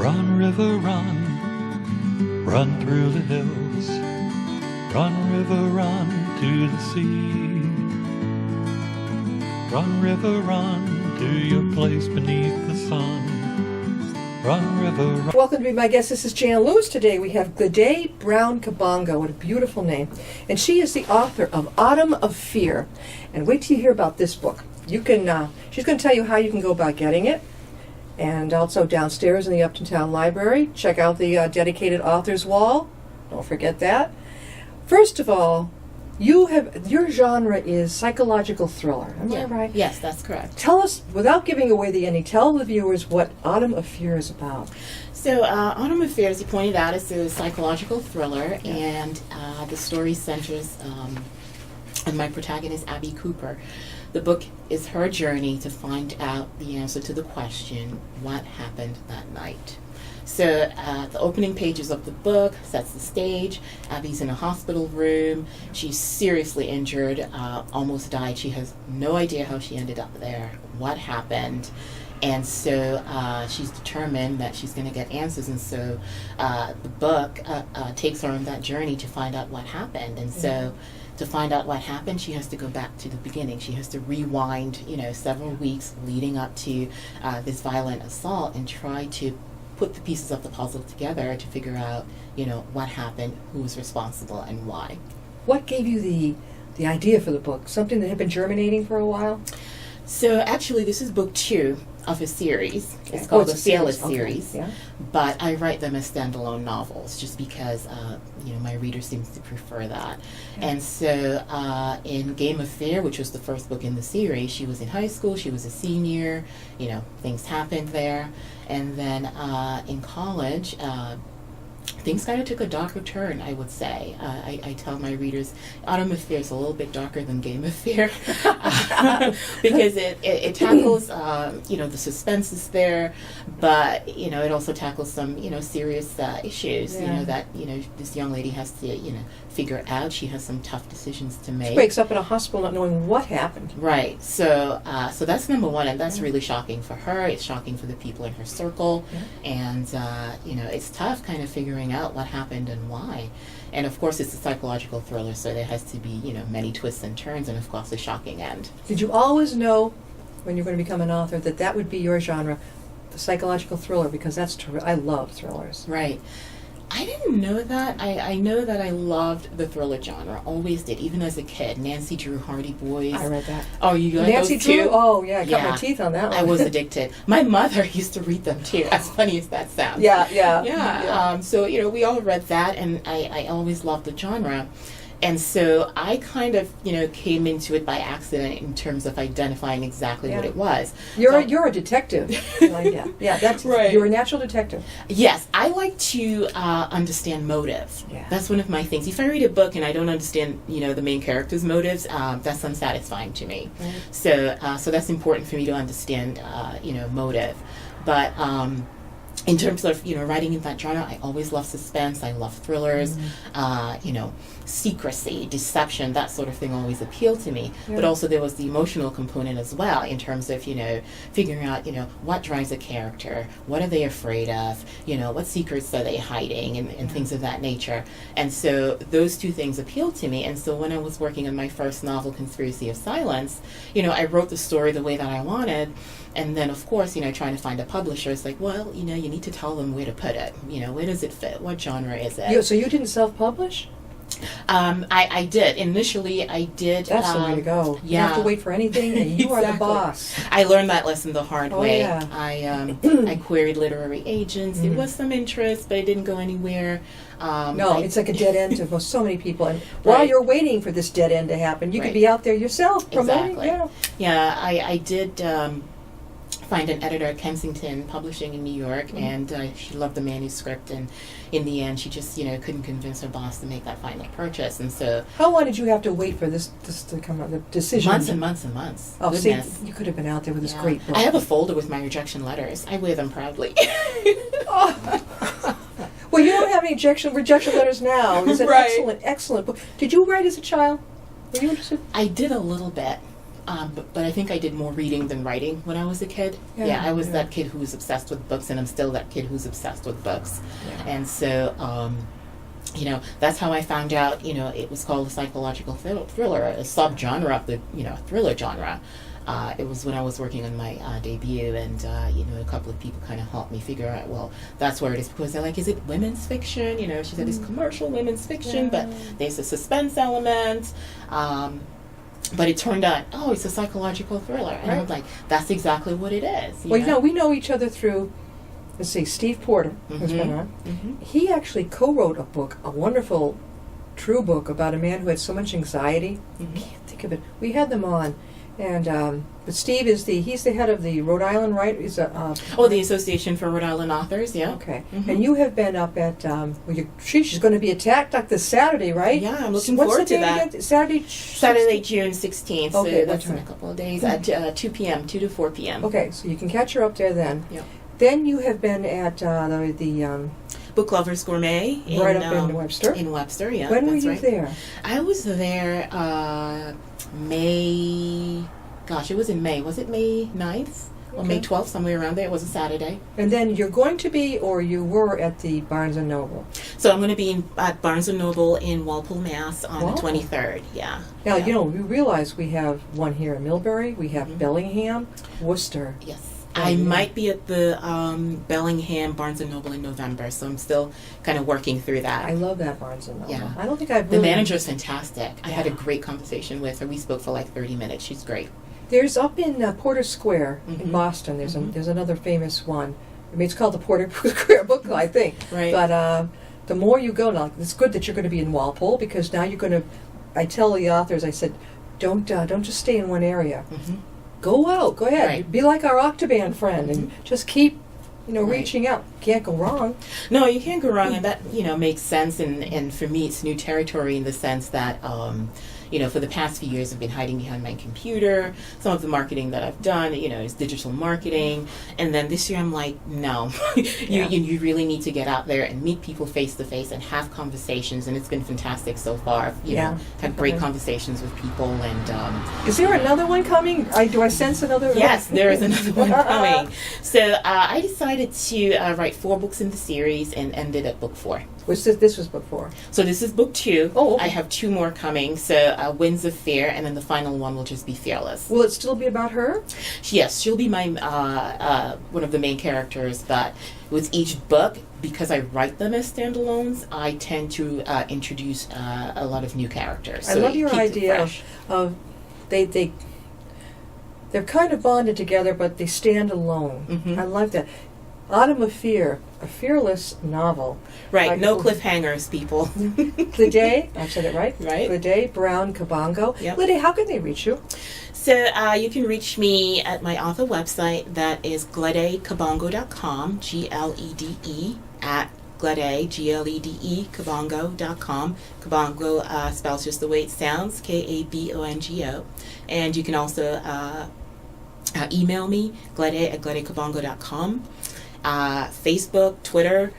Run, river, run, run through the hills. Run, river, run to the sea. Run, river, run to your place beneath the sun. Run, river, run. Welcome to be my guest. This is Jan Lewis. Today we have Glede, Browne, Kabongo. What a beautiful name. And she is the author of Autumn of Fear. And wait till you hear about this book. You can. She's going to tell you how you can go about getting it. And also downstairs in the Upton Town Library, check out the dedicated author's wall. Don't forget that. First of all, your genre is psychological thriller. Am I right? Yes, that's correct. Tell us, without giving away the ending, tell the viewers what Autumn of Fear is about. So, Autumn of Fear, as you pointed out, is a psychological thriller, and the story centers on my protagonist, Abby Cooper. The book is her journey to find out the answer to the question, what happened that night? So the opening pages of the book sets the stage. Abby's in a hospital room. She's seriously injured, almost died. She has no idea how she ended up there, what happened. And so she's determined that she's going to get answers. And so the book takes her on that journey to find out what happened. And so to find out what happened, she has to go back to the beginning. She has to rewind, several weeks leading up to this violent assault and try to put the pieces of the puzzle together to figure out, what happened, who was responsible, and why. What gave you the idea for the book? Something that had been germinating for a while? So actually, this is book 2 of a series. Okay. It's called the Fearless series. Yeah. But I write them as standalone novels just because, my reader seems to prefer that. Yeah. And so in Game of Fear, which was the first book in the series, she was in high school, she was a senior, things happened there. And then in college, things kind of took a darker turn, I would say. I tell my readers, Autumn of Fear is a little bit darker than Game of Fear because it tackles, the suspense is there, but, it also tackles some, serious issues, that, this young lady has to, figure out. She has some tough decisions to make. She wakes up in a hospital not knowing what happened. Right. So that's number one, and that's really shocking for her. It's shocking for the people in her circle, and, it's tough kind of figuring out what happened and why. And of course it's a psychological thriller, so there has to be, many twists and turns, and of course a shocking end. Did you always know when you're going to become an author that would be your genre, the psychological thriller? Because I love thrillers. Right. I didn't know that. I know that I loved the thriller genre. Always did, even as a kid. Nancy Drew Hardy Boys. I read that. Oh, you like Nancy those Drew? too? Oh, yeah. I cut my teeth on that one. I was addicted. My mother used to read them too, as funny as that sounds. Yeah. So, we all read that, and I always loved the genre. And so I kind of, came into it by accident in terms of identifying exactly what it was. You're a detective. That's right. You're a natural detective. Yes, I like to understand motive. Yeah. That's one of my things. If I read a book and I don't understand, the main character's motives, that's unsatisfying to me. Right. So that's important for me to understand, motive. But in terms of, writing in that genre, I always love suspense. I love thrillers. Secrecy, deception, that sort of thing always appealed to me. Yeah. But also there was the emotional component as well in terms of, figuring out, what drives a character, what are they afraid of, what secrets are they hiding, and things of that nature. And so those two things appealed to me. And so when I was working on my first novel, Conspiracy of Silence, I wrote the story the way that I wanted. And then, of course, trying to find a publisher, it's like, well, you need to tell them where to put it. Where does it fit? What genre is it? So you didn't self-publish? I did. Initially, I did. That's the way to go. You don't have to wait for anything, and you are the boss. I learned that lesson the hard way. Yeah. I queried literary agents. There was some interest, but it didn't go anywhere. It's like a dead end to so many people. And while you're waiting for this dead end to happen, you could be out there yourself promoting. Exactly. Yeah, I did find an editor at Kensington Publishing in New York, and she loved the manuscript, and in the end she just couldn't convince her boss to make that final purchase. And so how long did you have to wait for this to come out, the decision? Months and months and months. Oh, see, you could have been out there with this great book. I have a folder with my rejection letters. I wear them proudly. Well, you don't have any rejection letters now. It's an excellent book. Did you write as a child? Were you interested? I did a little bit. but I think I did more reading than writing when I was a kid. Yeah, I was that kid who was obsessed with books, and I'm still that kid who's obsessed with books. Yeah. And so, you know, that's how I found out, you know, it was called a psychological thriller, a subgenre of the, you know, thriller genre. It was when I was working on my debut, and you know, a couple of people kind of helped me figure out, well, that's where it is, because they're like, is it women's fiction? You know, she said it's commercial women's fiction, but there's a suspense element. But it turned out, oh, it's a psychological thriller, and I'm like, that's exactly what it is. Well, you know, we know each other through, let's see, Steve Porter, who's been on. He actually co-wrote a book, a wonderful, true book about a man who had so much anxiety. I can't think of it. We had them on. And but Steve is he's the head of the Rhode Island, right? He's the Association for Rhode Island Authors, yeah. Okay. And you have been up at she's going to be attacked like this Saturday, right? Yeah, I'm looking forward to that. Again? Saturday June 16th. Okay, so that's in a couple of days at 2 p.m., 2 to 4 p.m. Okay, so you can catch her up there then. Yeah. Then you have been at the Book Lovers Gourmet right up in Webster. In Webster, yeah. When were you there? I was there May. Gosh, it was in May. Was it May 9th? Or May 12th, somewhere around there. It was a Saturday. And then you're going to be, or you were at the Barnes & Noble? So I'm going to be at Barnes & Noble in Walpole, Mass. on the 23rd, yeah. Now, you know, we realize we have one here in Millbury. We have Bellingham, Worcester. Yes. I might be at the Bellingham Barnes & Noble in November, so I'm still kind of working through that. I love that Barnes & Noble. Yeah. I don't think I've The manager's fantastic. I had a great conversation with her. We spoke for like 30 minutes. She's great. There's up in Porter Square in Boston, there's another famous one. I mean, it's called the Porter Square Book Club, I think. Right. But the more you go, now, it's good that you're going to be in Walpole, because now you're going to, I tell the authors, I said, don't just stay in one area. Go out, go ahead. Right. Be like our Octoban friend and just keep, you know, reaching out. Can't go wrong. No, you can't go wrong, and that, you know, makes sense. And for me, it's new territory in the sense that, you know, for the past few years, I've been hiding behind my computer. Some of the marketing that I've done, you know, is digital marketing. And then this year, I'm like, no, you really need to get out there and meet people face to face and have conversations. And it's been fantastic so far. You know, had great conversations with people. And is there another one coming? Do I sense another? Yes, there is another one coming. So I decided to write 4 books in the series and ended at book 4. This was book 4. So this is book 2. Oh, okay. I have 2 more coming. So Winds of Fear, and then the final one will just be Fearless. Will it still be about her? Yes, she'll be my one of the main characters. But with each book, because I write them as standalones, I tend to introduce a lot of new characters. I love your idea of they're kind of bonded together, but they stand alone. I love that. Autumn of Fear, a fearless novel. Right, like, no cliffhangers, people. Glede, I said it right? Right. Glede, Browne, Kabongo. Yep. Glede, how can they reach you? So you can reach me at my author website, that is gledekabongo.com, Glede, at Glede, Glede, Kabongo.com. Kabongo spells just the way it sounds, Kabongo. And you can also email me, Glede at gledekabongo.com. Facebook, Twitter,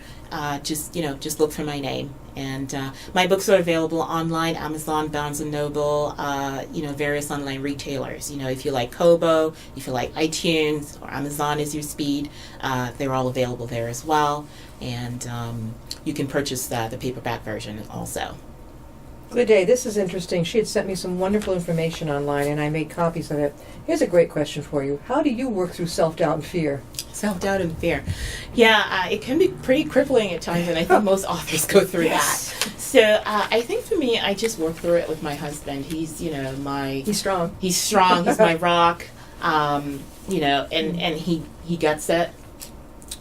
just look for my name. And my books are available online, Amazon, Barnes & Noble, various online retailers. You know, if you like Kobo, if you like iTunes, or Amazon is your speed, they're all available there as well. And you can purchase the paperback version also. Glede, this is interesting. She had sent me some wonderful information online, and I made copies of it. Here's a great question for you. How do you work through self-doubt and fear? Self-doubt and fear. Yeah, it can be pretty crippling at times, and I think most authors go through that. So I think for me, I just work through it with my husband. He's, He's strong. He's strong. He's my rock. And he gets it.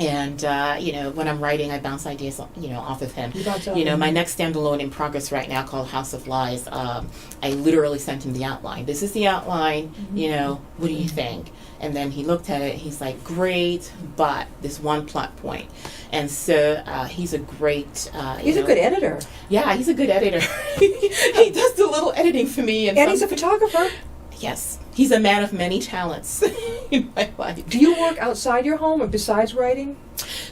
And, when I'm writing, I bounce ideas, off of him. My next standalone in progress right now called House of Lies, I literally sent him the outline. This is the outline, what do you think? And then he looked at it, he's like, great, but this one plot point. And so he's a great... he's a good editor. Yeah, he's a good editor. He does the little editing for me. And he's a photographer. Yes. He's a man of many talents in my life. Do you work outside your home or besides writing?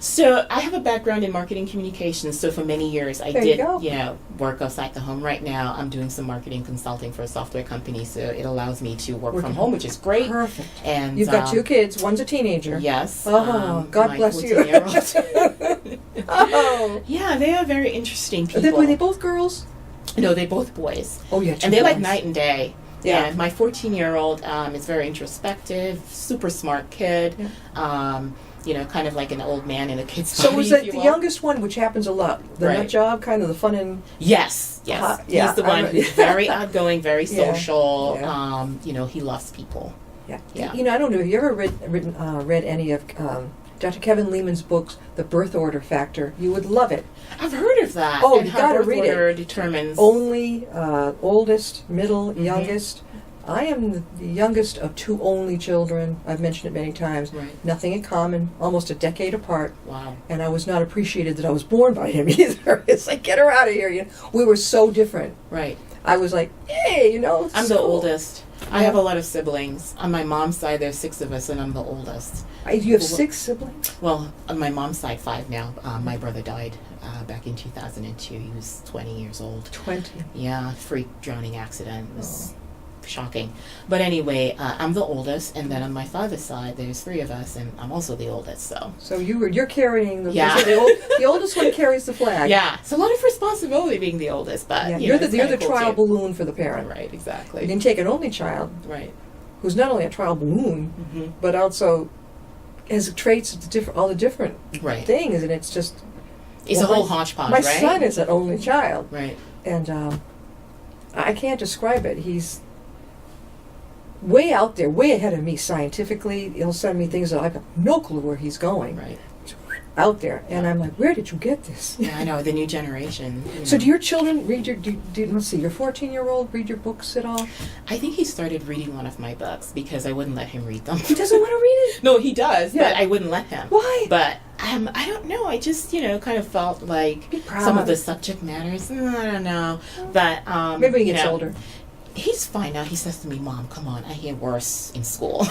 So I have a background in marketing communications. So for many years, I There you did, go. work outside the home. Right now, I'm doing some marketing consulting for a software company. So it allows me to work from home, which is great. Perfect. And You've got 2 kids. One's a teenager. Yes. Oh, God my bless you. 14-year-old. Oh. Yeah, they are very interesting people. Were they both girls? No, they're both boys. Oh, yeah, 2 And they're like boys. night and day. Yeah. My 14-year-old is very introspective, super smart kid. Kind of like an old man in a kid's So body, was if that you the will. youngest one, which happens a lot? The Right. nut job, kind of the fun and... Yes. Yeah, He's the one who's very outgoing, very Yeah. social. Yeah. He loves people. Yeah. Yeah. I don't know, have you ever read any of Dr. Kevin Lehman's books, The Birth Order Factor? You would love it. I've heard of that. Oh, and you how gotta birth read it. order determines. Only, oldest, middle, Mm-hmm. youngest. I am the youngest of 2 only children. I've mentioned it many times. Right. Nothing in common, almost a decade apart. Wow. And I was not appreciated that I was born by him either. It's like, get her out of here. We were so different. Right. I was like, hey, I'm the cool. oldest. I have a lot of siblings. On my mom's side, there's 6 of us, and I'm the oldest. You have 6 siblings? Well, on my mom's side, 5 now. My brother died back in 2002. He was 20 years old. 20. Yeah, freak drowning accident. It was shocking. But anyway, I'm the oldest, and then on my father's side, there's 3 of us, and I'm also the oldest. So You're carrying the... Yeah. So the oldest one carries the flag. yeah, it's a lot of responsibility being the oldest, but Yeah, you you're know, the it's kinda cool trial too. balloon for the parent. Right, You exactly. can take an only child Right. who's not only a trial balloon, Mm-hmm. but also has traits of all the different Right. things, and it's just... It's a whole hodgepodge, My right? son is an only child, Right. and I can't describe it. He's way out there, way ahead of me scientifically. He'll send me things that I have no clue where he's going. Right. Out there, and I'm like, where did you get this? Yeah, I know, the new generation. So do your children read let's see, your 14-year-old read your books at all? I think he started reading one of my books because I wouldn't let him read them. He doesn't want to read it? No, he does, Yeah. but I wouldn't let him. Why? But I don't know. I just, kind of felt like Be proud. some of the subject matters, I don't know. But, Maybe when he gets older. He's fine now. He says to me, Mom, come on, I hear worse in school.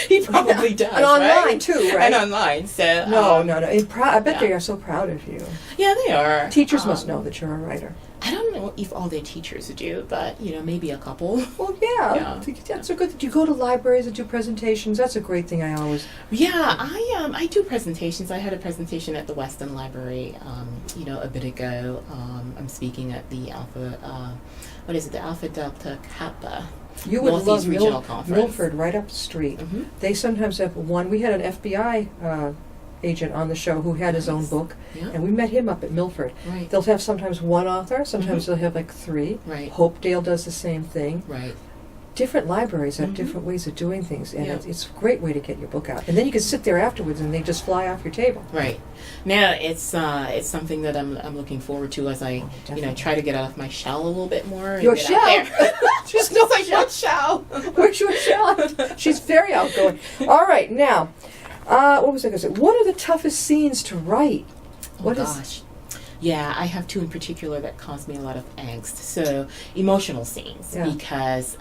He probably does, And online, right? too, right? And online, so... No. I bet yeah. they are so proud of you. Yeah, they are. Teachers must know that you're a writer. I don't know if all their teachers do, but, maybe a couple. Well, yeah. Yeah. That's so good. Do you go to libraries and do presentations? That's a great thing I always... Yeah, I do presentations. I had a presentation at the Weston Library, a bit ago. I'm speaking at the the Alpha Delta Kappa You would Northeast love Regional Conference. Milford, right up the street. Mhm. They sometimes have one. We had an FBI agent on the show who had his own Nice. book, Yeah. and we met him up at Milford. Right. They'll have sometimes one author, sometimes Mhm. they'll have like 3. Right. Hopedale does the same thing. Right. Different libraries have Mhm. different ways of doing things, and Yeah. it's a great way to get your book out. And then you can sit there afterwards, and they just fly off your table. Right. Now it's something that I'm looking forward to as I definitely. try to get out of my shell a little bit more. And Your get shell? out there. Just no like what shell? Where's your shell? She's very outgoing. All right, now, what was I going to say? What are the toughest scenes to write? What is? Gosh. Yeah, I have 2 in particular that cause me a lot of angst. So emotional scenes, Yeah. because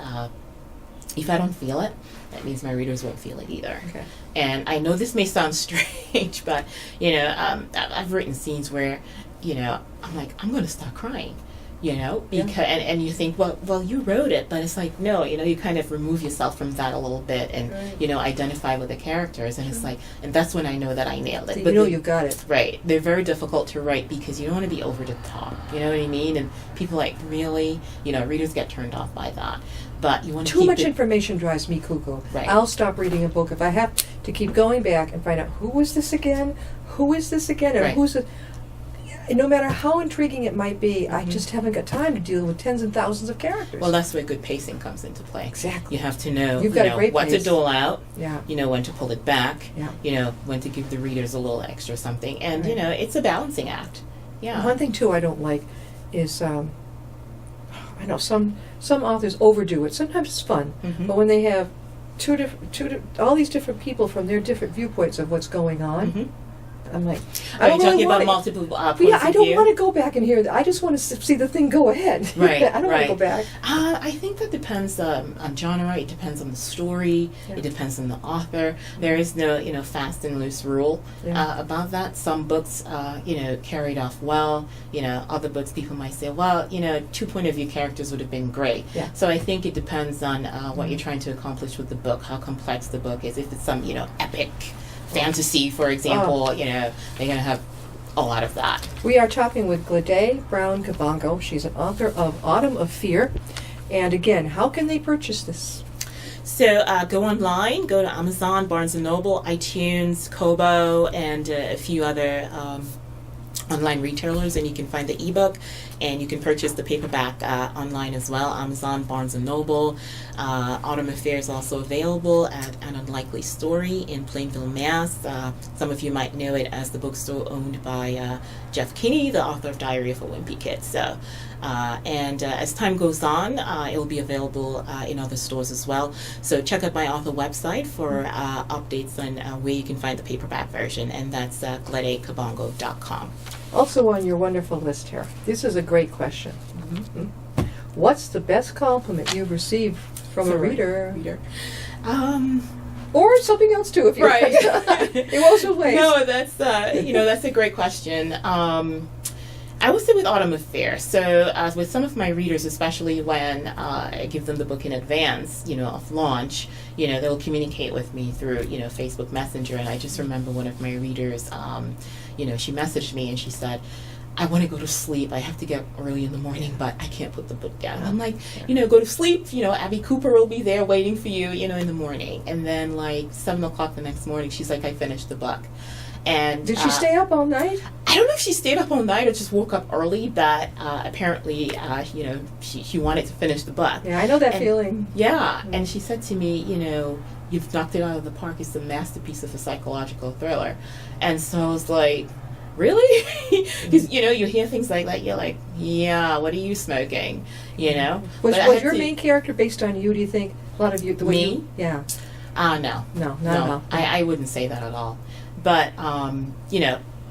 if I don't feel it, that means my readers won't feel it either. Okay. And I know this may sound strange, but I've written scenes where I'm like, I'm going to start crying. Because and you think, well, you wrote it, but it's like, no, you kind of remove yourself from that a little bit and Right. identify with the characters, and it's like, and that's when I know that I nailed it. So But you got it. right, they're very difficult to write because you don't want to be over the top. You know what I mean? And people like really, readers get turned off by that. But you want to Too keep much it, information drives me cuckoo. Right. I'll stop reading a book if I have to keep going back and find out who is this again, and Right. who's it. No matter how intriguing it might be, I Mhm. just haven't got time to deal with tens and thousands of characters. Well, that's where good pacing comes into play. Exactly. You have to know, You've got a great what pace. to dole out. Yeah. When to pull it back. Yeah. When to give the readers a little extra something, and Right. it's a balancing act. Yeah. One thing too I don't like is I know some authors overdo it. Sometimes it's fun, Mhm. but when they have all these different people from their different viewpoints of what's going on, Mhm. I'm like, Are you really talking about wanna- multiple points Yeah, I of don't view? want to go back and hear that. I just want to see the thing go ahead. Right, I don't want right. to go back. I think that depends on genre. It depends on the story. Yeah. It depends on the author. There is no, fast and loose rule Yeah. about that. Some books, carried off well. Other books people might say, well, two point of view characters would have been great. Yeah. So I think it depends on what you're trying to accomplish with the book, how complex the book is. If it's some, epic fantasy, for example, they're going to have a lot of that. We are talking with Glede Browne Kabongo. She's an author of Autumn of Fear. And again, how can they purchase this? So go online, go to Amazon, Barnes & Noble, iTunes, Kobo, and a few other online retailers, and you can find the ebook, and you can purchase the paperback online as well. Amazon, Barnes & Noble. Autumn Affair is also available at An Unlikely Story in Plainville, Mass. Some of you might know it as the bookstore owned by Jeff Kinney, the author of Diary of a Wimpy Kid. So, and as time goes on, it will be available in other stores as well. So check out my author website for updates on where you can find the paperback version, and that's gledekabongo.com. Also on your wonderful list here. This is a great question. Mm-hmm. What's the best compliment you've received from a reader? Or something else too, if you Right. Emotional ways. No, that's that's a great question. I would say with Autumn Affair. So with some of my readers, especially when I give them the book in advance, of launch, they'll communicate with me through, Facebook Messenger. And I just remember one of my readers, she messaged me and she said, I want to go to sleep. I have to get early in the morning, but I can't put the book down. I'm like, go to sleep. Abby Cooper will be there waiting for you, in the morning. And then like 7 o'clock the next morning, she's like, I finished the book. And did she stay up all night? I don't know if she stayed up all night or just woke up early, but apparently, she wanted to finish the book. Yeah, I know that feeling. Yeah, and she said to me, you've knocked it out of the park. It's a masterpiece of a psychological thriller. And so I was like, really? Because, you hear things like that, you're like, yeah, what are you smoking? Was your main character based on you, do you think? A lot of you, the way Me? you, yeah. No. No, not at all. I wouldn't say that at all. But,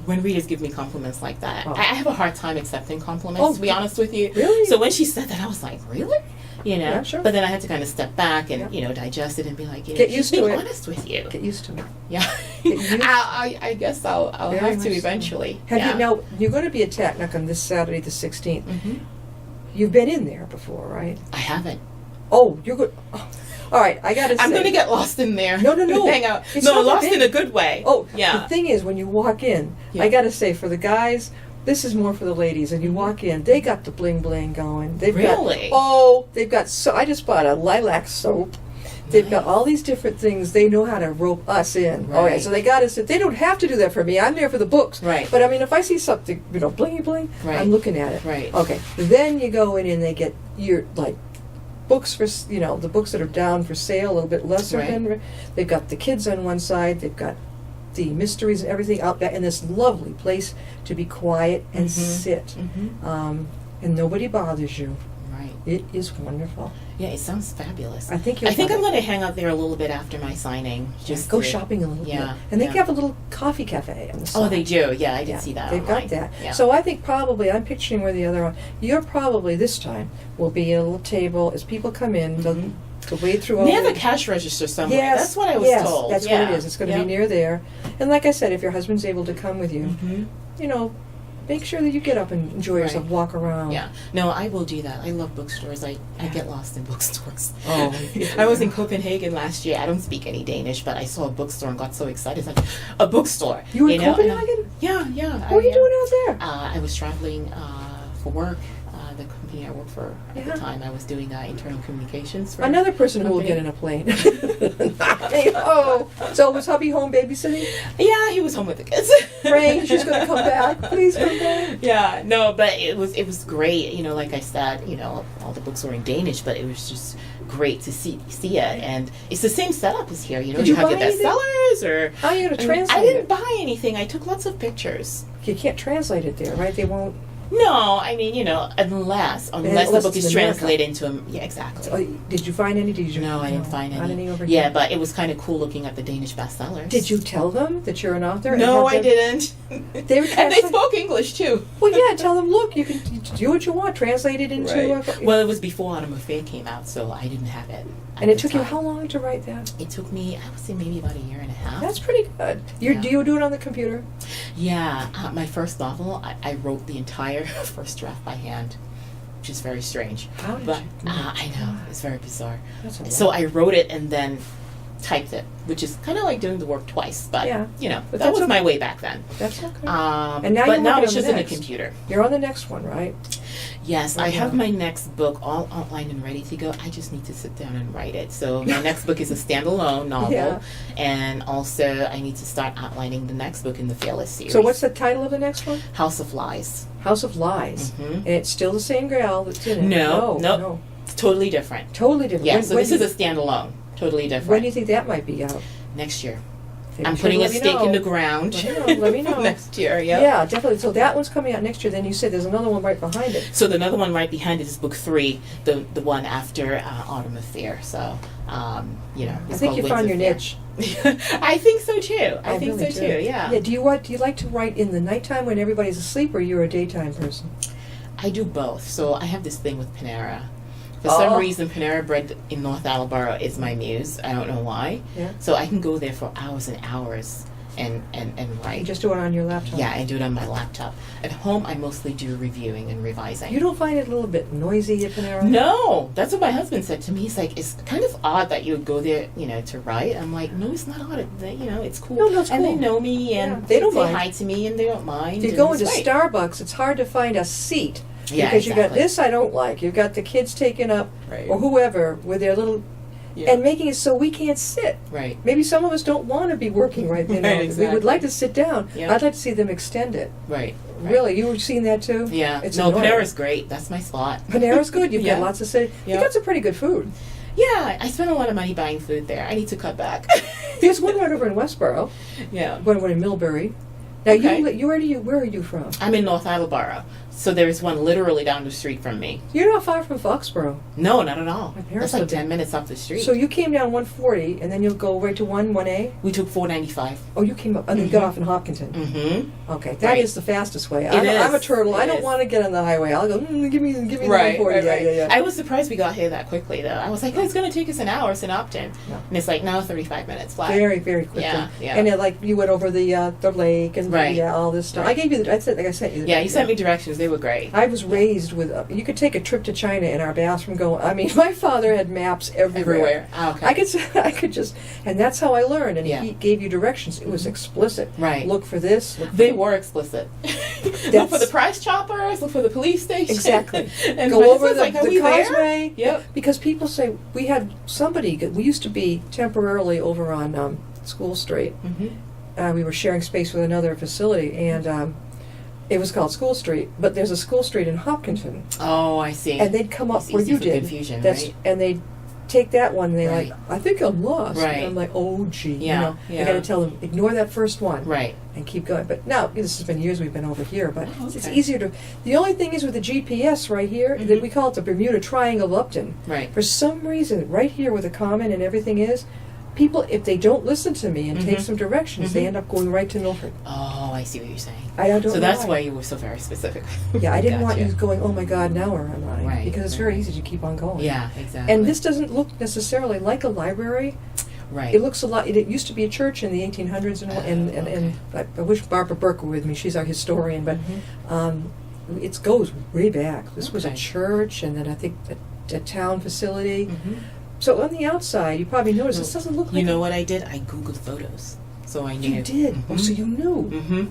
when readers give me compliments like that, I have a hard time accepting compliments, to be honest with you. Really? So when she said that, I was like, really? Yeah, sure. But then I had to kind of step back and, digest it and be like, get used she's to being it. honest with you. Get used to it. Yeah. Get used I guess I'll Very have much to so. eventually. Have yeah. you, now, you're going to be at TACNUC on this Saturday, the 16th. Mhm. You've been in there before, right? I haven't. Oh, you're good. Oh. All right, I got to say. I'm going to get lost in there. No. Hang out. It's No, not that lost big. in a good way. Oh, yeah. The thing is, when you walk in, Yeah. I got to say, for the guys, this is more for the ladies. And you walk in, they got the bling bling going. They've Really? they've got I just bought a lilac soap. They've got all these different things. They know how to rope us in. Right. All right, so they got us. They don't have to do that for me. I'm there for the books. Right. But I mean, if I see something, blingy bling, Right. I'm looking at it. Right. Okay. Then you go in and they get your books for the books that are down for sale, a little bit lesser. Right. They've got the kids on one side. They've got the mysteries and everything out there in this lovely place to be quiet and sit, and nobody bothers you. Right. It is wonderful. Yeah, it sounds fabulous. I think you'll I think love I'm it. going to hang out there a little bit after my signing. Just Go to- shopping a little Yeah, bit, and they yeah. have a little coffee cafe on the side. Oh, they do. Yeah, I did Yeah, see that. They've online. got that. Yeah. So I think probably I'm picturing where the other one. You're probably this time will be a little table as people come in. Mhm. They'll wade through all They have the a cash register somewhere. Yes, That's what I was yes, told. that's yeah. what it is. It's going to Yep. be near there. And like I said, if your husband's able to come with you, Mhm. make sure that you get up and enjoy yourself, Right. walk around. Yeah. No, I will do that. I love bookstores. I get lost in bookstores. Oh, I was in Copenhagen last year. I don't speak any Danish, but I saw a bookstore and got so excited. It's like, a bookstore. You were in know? And Copenhagen? yeah, yeah. What were you doing out there? I was traveling for work. The company I worked for at Yeah. the time, I was doing internal communications. For Another person who will company. get in a plane. Oh, so was hubby home babysitting? Yeah, he was home with the kids. Praying she's going to come back. Please come back. Yeah, no, but it was great. Like I said, all the books were in Danish, but it was just great to see it, and it's the same setup as here. Did You you have buy your bestsellers, or How are you going to translate I didn't it? buy anything. I took lots of pictures. You can't translate it there, right? They won't. No, I mean, unless the unless book it's is in America. translated into yeah, exactly. Oh, did you find any? Did you? No, I didn't find Not any. any over Yeah, here. but it was kind of cool looking at the Danish bestsellers. Did you tell them that you're an author? and No, I have them- didn't. They were And they spoke English too. Well, yeah. Tell them, look, you can do what you want. Translate it into. Well, it was before Autumn Affair came out, so I didn't have it. And it took you how long to write that? It took me, I would say, maybe about a year and a half. That's pretty good. Do you do it on the computer? Yeah, my first novel, I wrote the entire first draft by hand, which is very strange. How did But you do that? I know, it's very bizarre. That's a So lot. I wrote it and then typed it, which is kind of like doing the work twice. But Yeah. But that that's was okay. my way back then. That's okay. And now but you're now working it's on just the in the next. computer. You're on the next one, right? Yes, I Right have now. my next book all outlined and ready to go. I just need to sit down and write it. So my next book is a standalone novel, Yeah. and also I need to start outlining the next book in the Fearless series. So what's the title of the next one? House of Lies. House of Lies. Mhm. And it's still the same gal that's in it. No, no. no. It's totally different. Totally different. Yeah, When- so when this do is a standalone. Totally different. When do you think that might be out? Next year. Maybe I'm you should putting a let me stake in know. the ground. Let me know. Next year, yeah. Yeah, definitely. So that one's coming out next year. Then you said there's another one right behind it. So the another one right behind it is book 3, the one after Autumn Affair. So, I it's think called you Winds found of your Fear. niche. I think so too. I think really so do. too. Yeah. Yeah. Do you like to write in the nighttime when everybody's asleep, or you're a daytime person? I do both. So I have this thing with Panera. For Oh. some reason, Panera Bread in North Attleboro is my muse. I don't know why. Yeah. So I can go there for hours and hours and write. You just do it on your laptop. Yeah, I do it on my laptop. At home, I mostly do reviewing and revising. You don't find it a little bit noisy at Panera? No, that's what my husband said to me. He's like, it's kind of odd that you would go there, to write. I'm like, no, it's not odd. It's cool. No, it's and cool. they know me, and Yeah, they don't say mind. hi to me, and they don't mind. If you and go it's into great. Starbucks, it's hard to find a seat. Yeah, Because you got exactly. this I don't like. You've got the kids taking up, Right. or whoever, with their little, Yeah. and making it so we can't sit. Right. Maybe some of us don't want to be working right then. Right, We exactly. would like to sit down. Yeah. I'd like to see them extend it. Right. Really, you were seeing that too? Yeah. It's No, annoying. Panera's great. That's my spot. Panera's good. You've Yeah. got lots of city. Yeah. You got some pretty good food. Yeah, I spend a lot of money buying food there. I need to cut back. There's one right over in Westboro. Yeah. One in Millbury. Now Okay. where are you from? I'm in North Attleboro, so there's one literally down the street from me. You're not far from Foxborough. No, not at all. My parents That's like lived 10 there. minutes off the street. So you came down 140, and then you'll go right to 1A? we took 495. Oh, you came up, and then you got off in Hopkinton. Mm-hmm. Okay, that is Right. the fastest way. It I'm a is. turtle. I It don't is. want to get on the highway. I'll go, give me the 140. Yeah. I was surprised we got here that quickly, though. I was like, oh, it's going to take us an hour, St. Upton. No. And it's like, no, 35 minutes flat. Very, very quickly. Yeah, yeah. And you went over the lake and Right. all this stuff. Right. I gave you I sent you the Yeah, you sent me directions. They were great. I was raised with, you could take a trip to China in our bathroom my father had maps everywhere. Everywhere. Oh, okay. I could just, and that's how I learned. And Yeah. he gave you directions. It was explicit. Right. Look for this. Look for They were explicit. Look for the price choppers. Look for the police station. Exactly. And Go my over husband's like, are the we there? causeway. Yep. Because people say, we had somebody, we used to be temporarily over on School Street. Mm-hmm. We were sharing space with another facility, and it was called School Street, but there's a School Street in Hopkinton. Oh, I see. And they'd come up It's where easy you for did. confusion, right? And they'd take that one, and they're Right. like, I think I'm lost. Right. And I'm like, oh, gee. Yeah, You yeah. got to tell them, ignore that first one. Right. And keep going. But now, this has been years we've been over here, but Oh, it's okay. easier to. The only thing is with the GPS right here, that we call it the Bermuda Triangle of Upton. Right. For some reason, right here where the common and everything is, people, if they don't listen to me and take some directions, they end up going right to Milford. Oh, I see what you're saying. I don't know So that's why. why you were so very specific. Yeah, I didn't want Gotcha. you going, oh my God, now where am I? Right, Because it's right. very easy to keep on going. Yeah, exactly. And this doesn't look necessarily like a library. right. It looks a lot. It used to be a church in the 1800s, and I wish Barbara Burke were with me. She's our historian, but it goes way back. This was a Okay. church, and then I think a town facility. Mhm. So on the outside, you probably noticed this doesn't look like. You know what I did? I Googled photos. So I knew. You did. Oh, so you knew. Mm-hmm.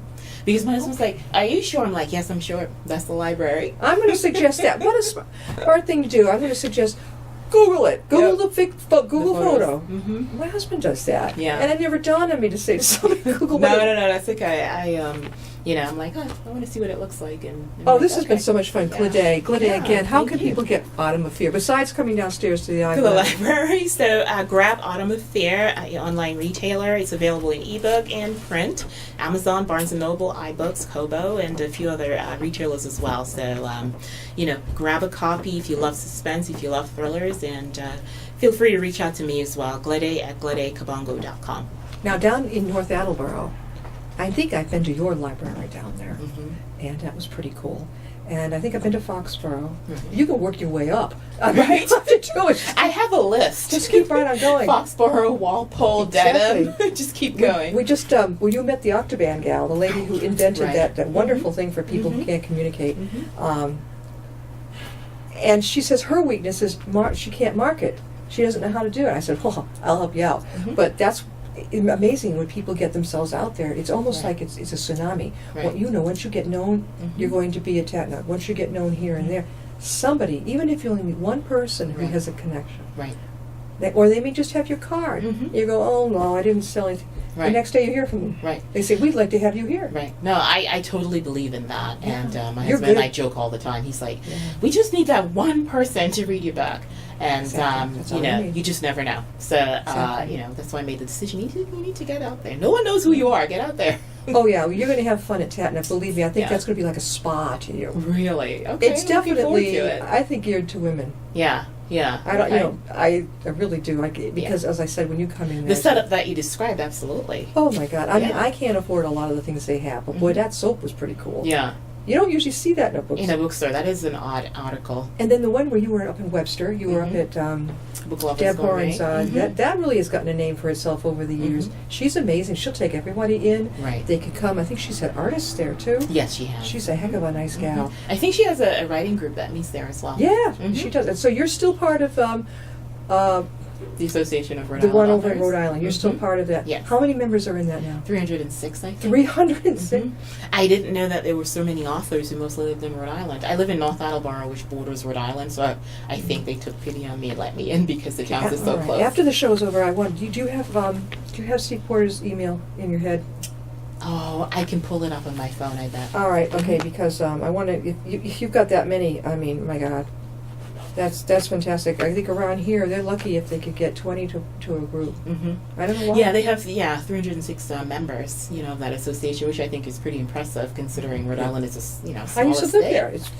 Because my husband's like, are you sure? I'm like, yes, I'm sure. That's the library. I'm going to suggest that. What a smart thing to do. I'm going to suggest Google it. Google Google The photo. photos. Mm-hmm. My husband does that. Yeah. And it never dawned on me to say to somebody, Google No, what- no, no. That's okay. You know, I'm like, oh, I want to see what it looks like. And Oh, like, this has been okay. so much fun. Yeah. Glede Yeah, again. How thank can you. people get Autumn of Fear besides coming downstairs to the To the library? library. So grab Autumn of Fear, your online retailer. It's available in ebook and print. Amazon, Barnes & Noble, iBooks, Kobo, and a few other retailers as well. So, you know, grab a copy if you love suspense, if you love thrillers, and feel free to reach out to me as well. Glede at gledekabongo.com. Now, down in North Attleboro, I think I've been to your library down there, and that was pretty cool. And I think I've been to Foxborough. You can work your way up. Right. All you have to do is I have a list. just keep right on going. Foxborough, Walpole, Exactly. Dedham. Just keep going. We just, well, you met the Octoban gal, the lady who invented Right. that wonderful thing for people who can't communicate. And she says her weakness is she can't market. She doesn't know how to do it. I said, well, I'll help you out. But that's amazing when people get themselves out there. It's almost Right. like it's a tsunami. Right. Well, you know, once you get known, you're going to be a Tatnut. Once you get known here and there, somebody, even if you only meet one person who Right. has a connection, Right. or they may just have your card. You go, oh no, I didn't sell it. Right. The next day you hear from them. Right. They say, we'd like to have you here. Right. No, I totally believe in that. And my You're husband and good. I joke all the time. He's like, we just need that one person to read your book. And, Exactly. That's you all you know, need. you just never know. So, Exactly. you know, that's why I made the decision. You need to get out there. No one knows who you are. Get out there. Oh yeah, well, you're going to have fun at Tatnut. Believe me, I think Yeah. that's going to be like a spa to you. Really? Okay. It's looking forward definitely, to it. I think, geared to women. Yeah. Yeah. I don't, okay. you know, I really do. Because as I said, when you come in, The there's- setup that you described, absolutely. Oh my God! I mean, Yeah. I can't afford a lot of the things they have, but boy, that soap was pretty cool. Yeah. You don't usually see that in a book. In a bookstore. That is an odd article. And then the one where you were up in Webster, you were up at Book Lovers Deb Gourmet. Horan's. That really has gotten a name for itself over the years. She's amazing. She'll take everybody in. Right. They could come. I think she's had artists there too. Yes, she has. She's a heck of a nice gal. I think she has a writing group that meets there as well. Yeah, she does. And so you're still part of The Association of Rhode the Island one over in Authors. Rhode Island. You're still part of that. Yes. How many members are in that now? 306, I think. 306. I didn't know that there were so many authors who mostly lived in Rhode Island. I live in North Attleboro, which borders Rhode Island, so I think they took pity on me and let me in because the towns are so All right. close. After the show's over, I want. Do you have Steve Porter's email in your head? Oh, I can pull it up on my phone, I bet. All right, okay, because I want to. If you've got that many, I mean, my God, that's fantastic. I think around here they're lucky if they could get 20 to a group. I don't know why. Yeah, they have 306 members, you know, of that association, which I think is pretty impressive considering Rhode Island is a I small used to state. live there. It's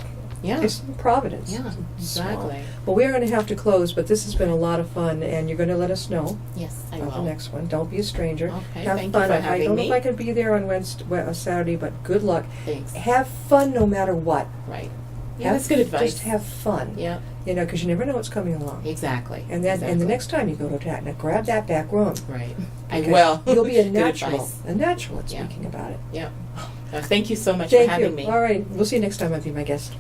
Providence. Yeah, It's small. exactly. Well, we are going to have to close, but this has been a lot of fun, and you're going to let us know Yes, I about the will. next one. Don't be a stranger. Okay, Have thank you fun. for I having don't know me. if I can be there on Saturday, but good luck. Thanks. Have fun no matter what. Right. Yeah, that's good advice. Just have fun. Yeah, You know, because you never know what's coming along. exactly. And then, and the Exactly. next time you go to Tatna, grab that back room. Right. I Because will. You'll be a Good natural. advice. A natural at Yeah. speaking about it. Yeah. Thank you so much Thank for having you. me. All right. We'll see you next time. I'll be my guest.